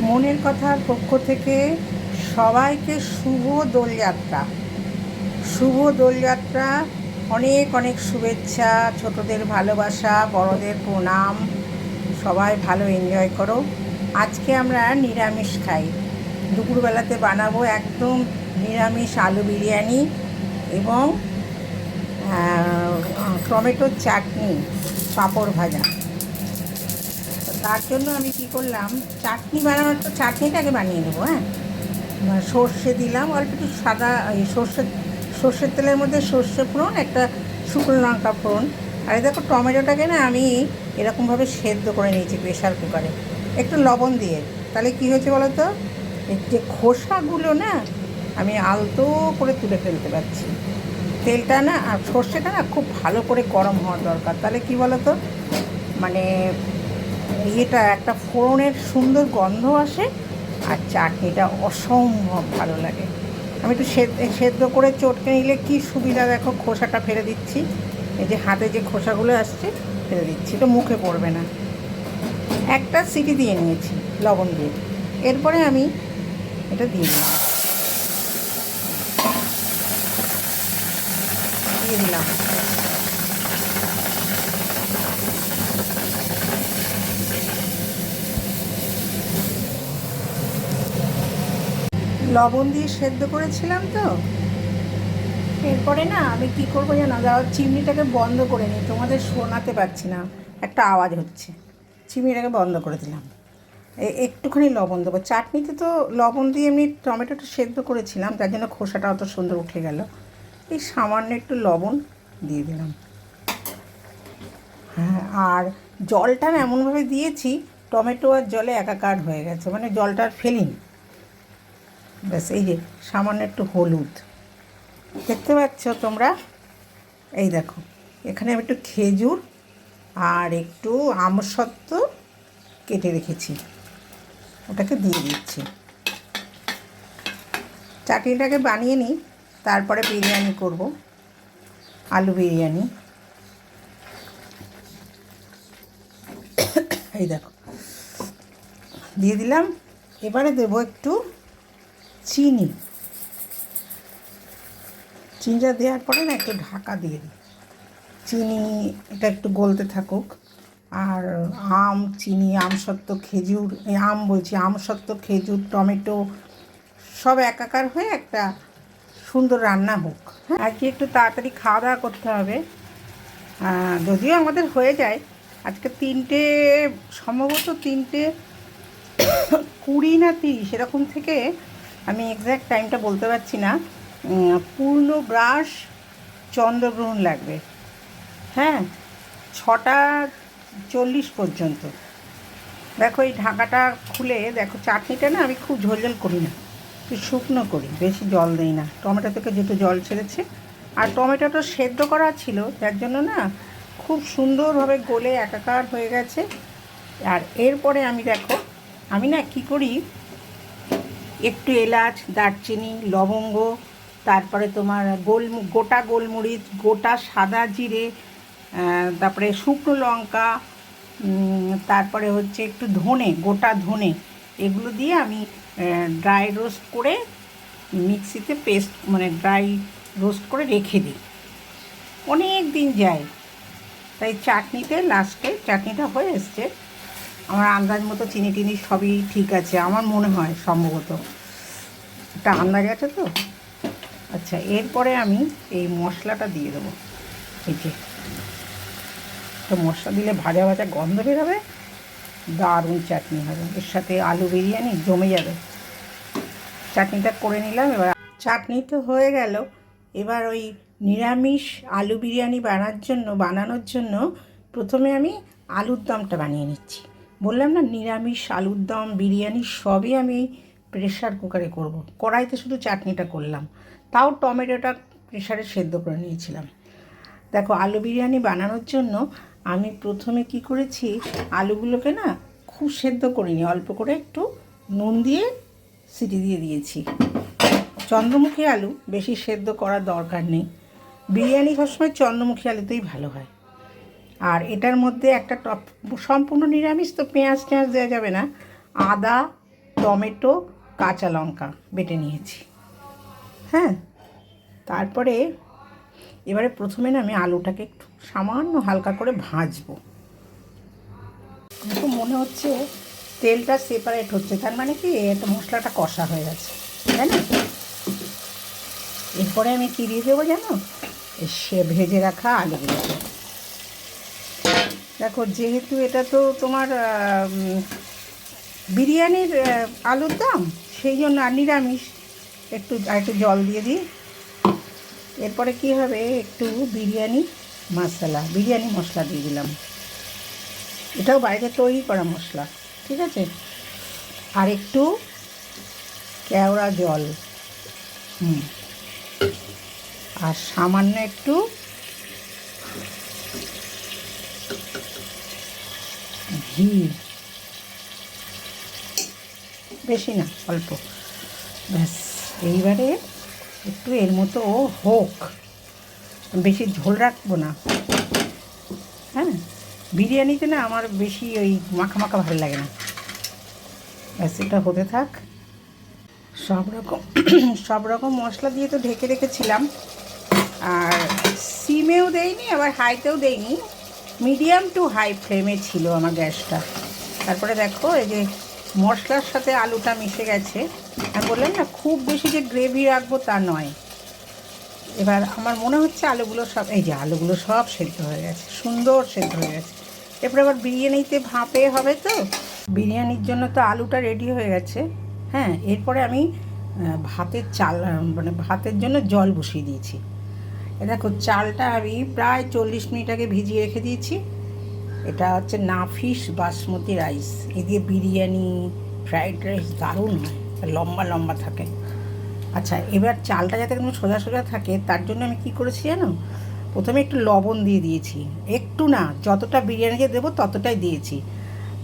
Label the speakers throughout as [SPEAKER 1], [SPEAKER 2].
[SPEAKER 1] মনের কথার পক্ষ থেকে সবাইকে শুভ দোলযাত্রা। শুভ দোলযাত্রা। অনেক অনেক শুভেচ্ছা, ছোটদের ভালোবাসা, বড়দের প্রণাম। সবাই ভালো এনজয় করো। আজকে আমরা নিরামিষ খাই। দুপুরবেলাতে বানাবো একদম নিরামিষ আলু বিরিয়ানি এবং টমেটোর চাটনি, পাঁপড় ভাজা। তার জন্য আমি কি করলাম, চাটনি বানানোর তো চাটনিটাকে বানিয়ে নেবো। হ্যাঁ, সর্ষে দিলাম অল্প একটু সাদা, এই সর্ষের তেলের মধ্যে সর্ষে ফোড়ন, একটা শুকনো লঙ্কা ফোড়ন। আর এই দেখো টমেটোটাকে না আমি এরকমভাবে সেদ্ধ করে নিয়েছি প্রেশার কুকারে একটু লবণ দিয়ে। তাহলে কী হয়েছে বলো তো, এই যে খোসাগুলো না আমি আলতো করে তুলে ফেলতে পারছি। তেলটা না আর সর্ষেটা না খুব ভালো করে গরম হওয়ার দরকার, তাহলে কি বলো তো, মানে এটা একটা ফোড়নের সুন্দর গন্ধ আসে আর চাটনিটা অসম্ভব ভালো লাগে। আমি একটু সেদ্ধ করে চটকে নিলে কি সুবিধা, দেখো খোসাটা ফেলে দিচ্ছি, এই যে হাতে যে খোসাগুলো আসছে ফেলে দিচ্ছি, তো মুখে পড়বে না। একটা সিটি দিয়ে নিয়েছি লবণ দিয়ে। এরপরে আমি এটা দিয়ে দিলাম। লবণ দিয়ে সেদ্ধ করেছিলাম তো। এরপরে না আমি কী করবো জানো, চিমনিটাকে বন্ধ করে নিই, তোমাদের শোনাতে পারছি না, একটা আওয়াজ হচ্ছে। চিমনিটাকে বন্ধ করে দিলাম। একটুখানি লবণ দেবো, চাটনিতে তো লবণ দিয়ে এমনি টমেটোটা সেদ্ধ করেছিলাম, তার জন্য খোসাটা অত সুন্দর উঠে গেল। এই সামান্য একটু লবণ দিয়ে দিলাম। হ্যাঁ, আর জলটা না এমনভাবে দিয়েছি টমেটো আর জলে একাকার হয়ে গেছে, মানে জলটা আর ফেলিনি। ব্যাস, এই যে সামান্য একটু হলুদ, দেখতে পাচ্ছ তোমরা? এই দেখো, এখানে আমি একটু খেজুর আর একটু আমসত্ত্ব কেটে রেখেছি, ওটাকে দিয়ে দিচ্ছি। চাটনিটাকে বানিয়ে নিই, তারপরে বিরিয়ানি করব, আলু বিরিয়ানি। এই দেখো দিয়ে দিলাম। এবারে দেবো একটু চিনি। চিনিটা দেওয়ার পরে না একটু ঢাকা দিয়ে দিই, চিনি এটা একটু গলতে থাকুক। আর চিনি, আমসত্ত্ব, খেজুর, আম বলছি, আমসত্ত্ব, খেজুর, টমেটো সব একাকার হয়ে একটা সুন্দর রান্না হোক। হ্যাঁ, আজকে একটু তাড়াতাড়ি খাওয়া দাওয়া করতে হবে। যদিও আমাদের হয়ে যায় আজকে সম্ভবত 3:20 না 30 এরকম থেকে, আমি এক্স্যাক্ট টাইমটা বলতে পারছি না। পূর্ণগ্রাস চন্দ্রগ্রহণ লাগবে। হ্যাঁ, 6:40 পর্যন্ত। দেখো এই ঢাকাটা খুলে দেখো, চাটনিটা না আমি খুব ঝোলঝোল করি না, একটু শুকনো করি, বেশি জল দিই না। টমেটো থেকে যেহেতু জল ছেড়েছে আর টমেটোটা সেদ্ধ করা ছিল, যার জন্য না খুব সুন্দরভাবে গলে একাকার হয়ে গেছে। আর এরপরে আমি না কী করি, একটু এলাচ, দারচিনি, লবঙ্গ, তারপরে তোমার গোটা গোলমরিচ, গোটা সাদা জিরে, তারপরে শুকনো লঙ্কা, তারপরে হচ্ছে একটু ধনে, গোটা ধনে, এগুলো দিয়ে আমি ড্রাই রোস্ট করে মিক্সিতে পেস্ট, মানে ড্রাই রোস্ট করে রেখে দিই, অনেক দিন যায়। তাই লাস্টে চাটনিটা হয়ে এসছে, আমার আন্দাজ মতো চিনি টিনি সবই ঠিক আছে আমার মনে হয়, সম্ভবত একটা আন্দাজ আছে তো। আচ্ছা, এরপরে আমি এই মশলাটা দিয়ে দেবো। এই যে একটা মশলা দিলে ভাজা ভাজা গন্ধ বেরোবে, দারুণ চাটনি হবে, এর সাথে আলু বিরিয়ানি জমে যাবে। চাটনিটা করে নিলাম। এবার চাটনি তো হয়ে গেল। এবার ওই নিরামিষ আলু বিরিয়ানি বানানোর জন্য প্রথমে আমি আলুর দমটা বানিয়ে নিচ্ছি। বললাম না, নিরামিষ আলুর দম বিরিয়ানি সবই আমি প্রেশার কুকারে করব। কড়াইতে শুধু চাটনিটা করলাম, তাও টমেটোটা প্রেশারে সেদ্ধ করে নিয়েছিলাম। দেখো, আলু বিরিয়ানি বানানোর জন্য আমি প্রথমে কি করেছি, আলুগুলোকে না খুব সেদ্ধ করিনি, অল্প করে একটু নুন দিয়ে সিটি দিয়ে দিয়েছি। চন্দ্রমুখী আলু বেশি সেদ্ধ করার দরকার নেই, বিরিয়ানি সবসময় চন্দ্রমুখী আলুতেই ভালো হয়। আর এটার মধ্যে একটা সম্পূর্ণ নিরামিষ তো পেঁয়াজ টেঁয়াজ দেওয়া যাবে না, আদা, টমেটো, কাঁচা লঙ্কা বেটে নিয়েছি। হ্যাঁ, তারপরে এবারে প্রথমে না আমি আলুটাকে একটু সামান্য হালকা করে ভাজবো। তো মনে হচ্ছে তেলটা সেপারেট হচ্ছে, তার মানে কি এটা মশলাটা কষা হয়ে গেছে, তাই না? এরপরে আমি কী দিয়ে দেবো জানো, সে ভেজে রাখা আলুগুলোকে। দেখো, যেহেতু এটা তো তোমার বিরিয়ানির আলুর দাম, সেই জন্য আর নিরামিষ, একটু জল দিয়ে দিই। এরপরে কি হবে, একটু বিরিয়ানি মশলা দিয়ে দিলাম। এটাও বাড়িতে তৈরি করা মশলা, ঠিক আছে? আর একটু কেওড়া জল, আর সামান্য একটু ঘি, বেশি না, অল্প, ব্যাস। এইবারে একটু এর মতো হোক, বেশি ঝোল রাখবো না। হ্যাঁ, বিরিয়ানিতে না আমার বেশি ওই মাখা মাখা ভালো লাগে না। ব্যাস, এটা হতে থাক। সব রকম মশলা দিয়ে তো ঢেকে রেখেছিলাম, আর সিমেও দেইনি আবার হাইতেও দেইনি, মিডিয়াম টু হাই ফ্লেমে ছিল আমার গ্যাসটা। তারপরে দেখো, এই যে মশলার সাথে আলুটা মিশে গেছে। আর বললাম না, খুব বেশি যে গ্রেভি রাখবো তা নয়। এবার আমার মনে হচ্ছে আলুগুলো সব সেদ্ধ হয়ে গেছে, সুন্দর সেদ্ধ হয়ে গেছে। এরপরে আবার বিরিয়ানিতে ভাপে হবে, তো বিরিয়ানির জন্য তো আলুটা রেডি হয়ে গেছে। হ্যাঁ, এরপরে আমি ভাতের জন্য জল বসিয়ে দিয়েছি। দেখো, চালটা আমি প্রায় 40 মিনিট আগে ভিজিয়ে রেখে দিয়েছি। এটা হচ্ছে নাফিস বাসমতি রাইস। এ দিয়ে বিরিয়ানি, ফ্রাইড রাইস দারুণ হয়, লম্বা লম্বা থাকে। আচ্ছা, এবার চালটা যাতে একদম সোজা সোজা থাকে, তার জন্য আমি কী করেছি জানো, প্রথমে একটু লবণ দিয়ে দিয়েছি। একটু না, যতটা বিরিয়ানিতে দেবো ততটাই দিয়েছি।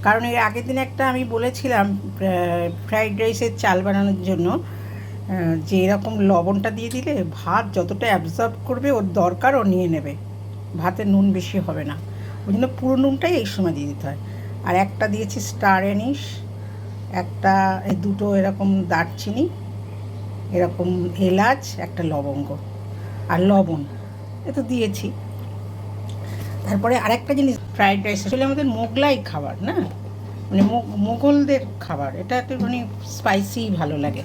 [SPEAKER 1] কারণ এর আগের দিন একটা আমি বলেছিলাম ফ্রাইড রাইসের চাল বানানোর জন্য, যে এরকম লবণটা দিয়ে দিলে ভাত যতটা অ্যাবজর্ব করবে, ওর দরকার ও নিয়ে নেবে, ভাতে নুন বেশি হবে না। ওই জন্য পুরো নুনটাই এই সময় দিয়ে দিতে হয়। আর একটা দিয়েছি স্টার অ্যানিশ, দুটো এরকম দারচিনি, এরকম এলাচ, একটা লবঙ্গ, আর লবণ এ তো দিয়েছি। তারপরে আরেকটা জিনিস, ফ্রাইড রাইস আসলে আমাদের মোগলাই খাবার না, মানে মোগলদের খাবার, এটা একটুখানি স্পাইসি ভালো লাগে।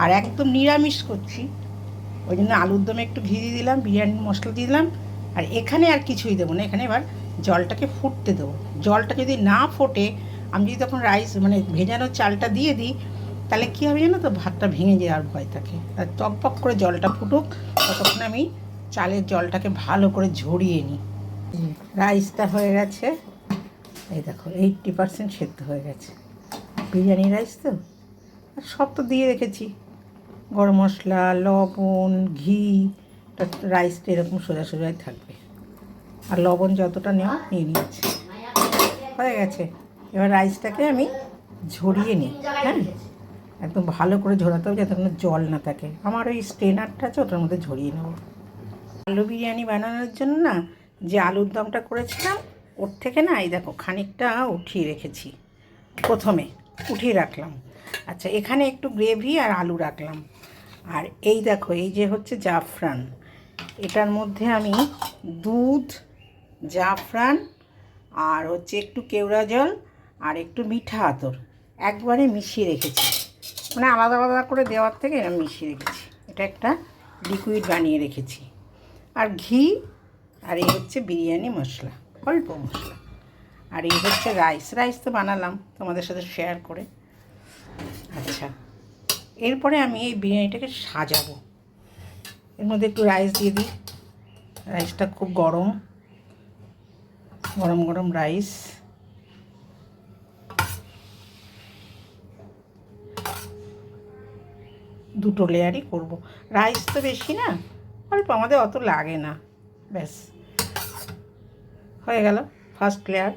[SPEAKER 1] আর একদম নিরামিষ করছি, ওই জন্য আলুর দমে একটু ঘি দিয়ে দিলাম, বিরিয়ানির মশলা দিয়ে দিলাম। আর এখানে আর কিছুই দেবো না, এখানে এবার জলটাকে ফুটতে দেবো। জলটা যদি না ফোটে, আমি যদি তখন ভেজানো চালটা দিয়ে দিই, তাহলে কী হবে জানো তো, ভাতটা ভেঙে যাওয়ার ভয় থাকে। আর টকবক করে জলটা ফুটুক, ততক্ষণ আমি চালের জলটাকে ভালো করে ঝরিয়ে নিই। রাইসটা হয়ে গেছে, এই দেখো 80% সেদ্ধ হয়ে গেছে। বিরিয়ানি রাইস তো, আর সব তো দিয়ে রেখেছি, গরম মশলা, লবণ, ঘি, রাইসটা এরকম সোজা সোজাই থাকবে। আর লবণ যতটা নেওয়া নিয়ে নিয়েছি, হয়ে গেছে। এবার রাইসটাকে আমি ঝরিয়ে নিই। হ্যাঁ, একদম ভালো করে ঝরাতে হবে, যাতে কোনো জল না থাকে। আমার ওই স্ট্রেনারটা আছে, ওটার মধ্যে ঝরিয়ে নেব। আলু বিরিয়ানি বানানোর জন্য না, যে আলুর দমটা করেছিলাম, ওর থেকে না এই দেখো খানিকটা উঠিয়ে রেখেছি, প্রথমে উঠিয়ে রাখলাম। আচ্ছা, এখানে একটু গ্রেভি আর আলু রাখলাম। আর এই দেখো, এই যে হচ্ছে জাফরান, এটার মধ্যে আমি দুধ, জাফরান, আর হচ্ছে একটু কেওড়া জল, আর একটু মিঠা আতর একবারে মিশিয়ে রেখেছি। মানে আলাদা আলাদা করে দেওয়ার থেকে এরকম মিশিয়ে রেখেছি। এটা একটা লিকুইড বানিয়ে রেখেছি। আর ঘি, আর এই হচ্ছে বিরিয়ানি মশলা, অল্প মশলা। আর এই হচ্ছে রাইস তো বানালাম তোমাদের সাথে শেয়ার করে। আচ্ছা, এরপরে আমি এই বিরিয়ানিটাকে সাজাবো। এর মধ্যে একটু রাইস দিয়ে দিই। রাইসটা খুব গরম গরম রাইস। দুটো লেয়ারই করব। রাইস তো বেশি না, অল্প, আমাদের অত লাগে না। ব্যাস, হয়ে গেল ফার্স্ট লেয়ার।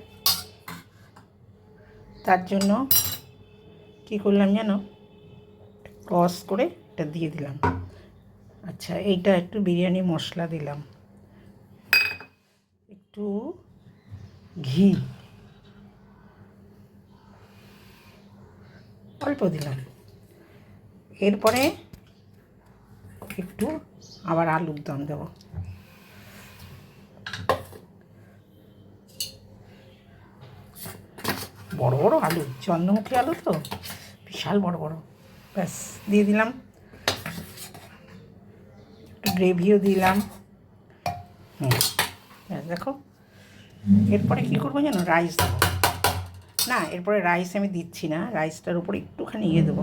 [SPEAKER 1] তার জন্য কী করলাম জানো, ক্রস করে এটা দিয়ে দিলাম। আচ্ছা, এইটা একটু বিরিয়ানি মশলা দিলাম, একটু ঘি, অল্প দিলাম। এরপরে একটু আবার আলুর দম দেবো। বড় বড় আলু, চন্দ্রমুখী আলু তো বিশাল বড় বড়। ব্যাস দিয়ে দিলাম, একটু গ্রেভিও দিলাম। ব্যাস দেখো। এরপরে কী করবো জানো, রাইস দেবো। না, এরপরে রাইস আমি দিচ্ছি না, রাইসটার উপরে একটুখানি দেবো,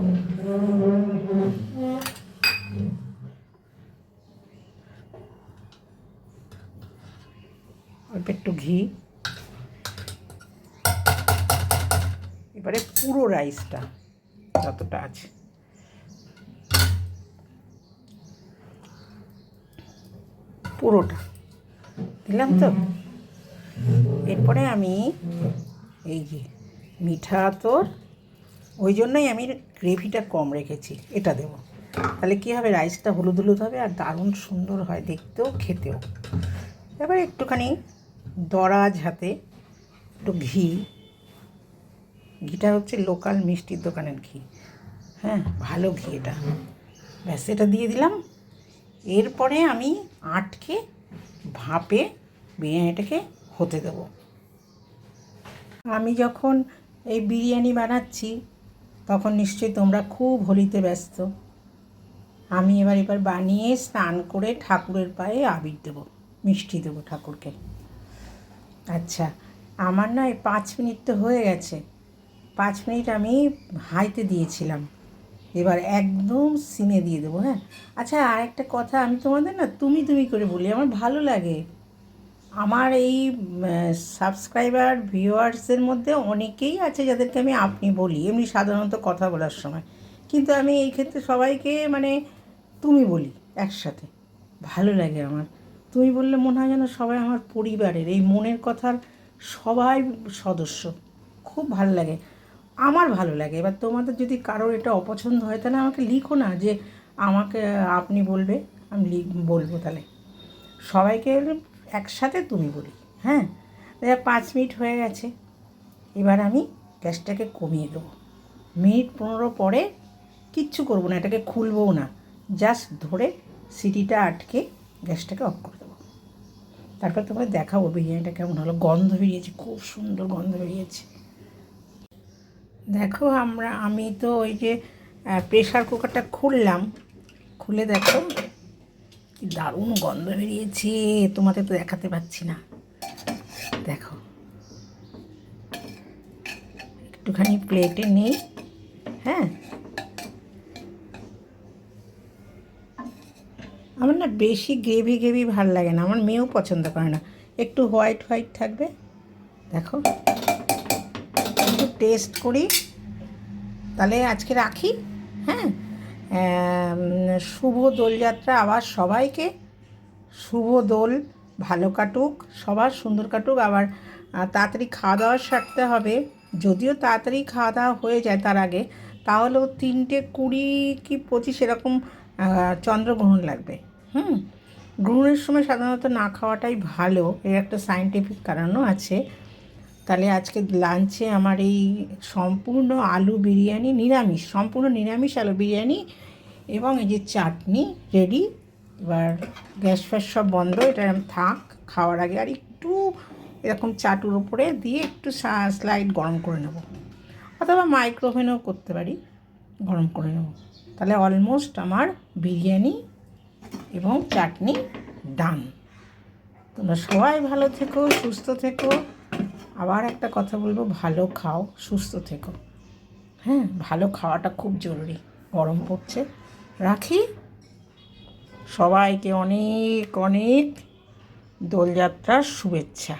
[SPEAKER 1] অল্প একটু ঘি। এবারে পুরো রাইসটা যতটা আছে পুরোটা দিলাম তো। এরপরে আমি এই যে মিঠা তোর, ওই জন্যই আমি গ্রেভিটা কম রেখেছি, এটা দেবো। তাহলে কী হবে, রাইসটা হলুদ হলুদ হবে আর দারুণ সুন্দর হয় দেখতেও খেতেও। এবার একটুখানি দরাজ হাতে একটু ঘিটা হচ্ছে লোকাল মিষ্টির দোকানের ঘি, হ্যাঁ ভালো ঘি এটা। ব্যাস এটা দিয়ে দিলাম। এরপরে আমি আটকে ভাপে বিরিয়ানিটাকে হতে দেবো। আমি যখন এই বিরিয়ানি বানাচ্ছি তখন নিশ্চয়ই তোমরা খুব হোলিতে ব্যস্ত। আমি এবার বানিয়ে স্নান করে ঠাকুরের পায়ে আবির দেবো, মিষ্টি দেবো ঠাকুরকে। আচ্ছা, আমার না এই 5 মিনিট তো হয়ে গেছে। 5 মিনিট আমি হাইতে দিয়েছিলাম, এবার একদম সিমে দিয়ে দেবো। হ্যাঁ, আচ্ছা আরেকটা কথা, আমি তোমাদের না তুমি করে বলি, আমার ভালো লাগে। আমার এই সাবস্ক্রাইবার ভিউয়ার্সের মধ্যে অনেকেই আছে যাদেরকে আমি আপনি বলি এমনি সাধারণত কথা বলার সময়, কিন্তু আমি এই ক্ষেত্রে সবাইকে মানে তুমি বলি একসাথে। ভালো লাগে আমার। তুমি বললে মনে হয় যেন সবাই আমার পরিবারের, এই মনের কথার সবাই সদস্য। খুব ভালো লাগে, আমার ভালো লাগে। এবার তোমাদের যদি কারোর এটা অপছন্দ হয় তাহলে আমাকে লিখো না যে আমাকে আপনি বলবে, আমি বলবো। তাহলে সবাইকে একসাথে তুমি বলি। হ্যাঁ, 5 মিনিট হয়ে গেছে, এবার আমি গ্যাসটাকে কমিয়ে দেবো। মিনিট 15 পরে কিচ্ছু করবো না, এটাকে খুলবও না, জাস্ট ধরে সিটিটা আটকে গ্যাসটাকে অফ করে দেবো। তারপর তোমাকে দেখাবো বিরিয়ানিটা কেমন হলো। গন্ধ বেরিয়েছে, খুব সুন্দর গন্ধ বেরিয়েছে। দেখো আমি তো ওই যে প্রেশার কুকারটা খুলে দেখো কি দারুণ গন্ধ বেরিয়েছে, তোমাদের তো দেখাতে পাচ্ছি না। দেখো একটুখানি প্লেটে নেই। হ্যাঁ, আমার না বেশি গ্রেভি ভাল লাগে না, আমার মেয়েও পছন্দ করে না, একটু হোয়াইট থাকবে। দেখো একটু টেস্ট করি, তাহলে আজকে রাখি। হ্যাঁ, শুভ দোলযাত্রা আবার সবাইকে। শুভ দোল, ভালো কাটুক, সবার সুন্দর কাটুক। আবার তাড়াতাড়ি খাওয়া দাওয়া সারতে হবে, যদিও তাড়াতাড়ি খাওয়া দাওয়া হয়ে যায় তার আগে, তাহলেও 3:20 কি 25 এরকম চন্দ্রগ্রহণ লাগবে। গ্রহণের সময় সাধারণত না খাওয়াটাই ভালো, এর একটা সায়েন্টিফিক কারণও আছে। তাহলে আজকে লাঞ্চে আমার এই সম্পূর্ণ আলু বিরিয়ানি, সম্পূর্ণ নিরামিষ আলু বিরিয়ানি এবং এই যে চাটনি রেডি। এবার গ্যাস ফ্যাস সব বন্ধ, এটা থাক খাওয়ার আগে আর একটু এরকম চাটুর ওপরে দিয়ে একটু স্লাইড গরম করে নেব, অথবা মাইক্রোওভেনেও করতে পারি, গরম করে নেব। তাহলে অলমোস্ট আমার বিরিয়ানি এবং চাটনি ডান। তোমরা সবাই ভালো থেকো, সুস্থ থেকো। আবার একটা কথা বলবো, ভালো খাও, সুস্থ থেকো। হ্যাঁ, ভালো খাওয়াটা খুব জরুরি, গরম পড়ছে। রাখি, সবাইকে অনেক দোলযাত্রার শুভেচ্ছা।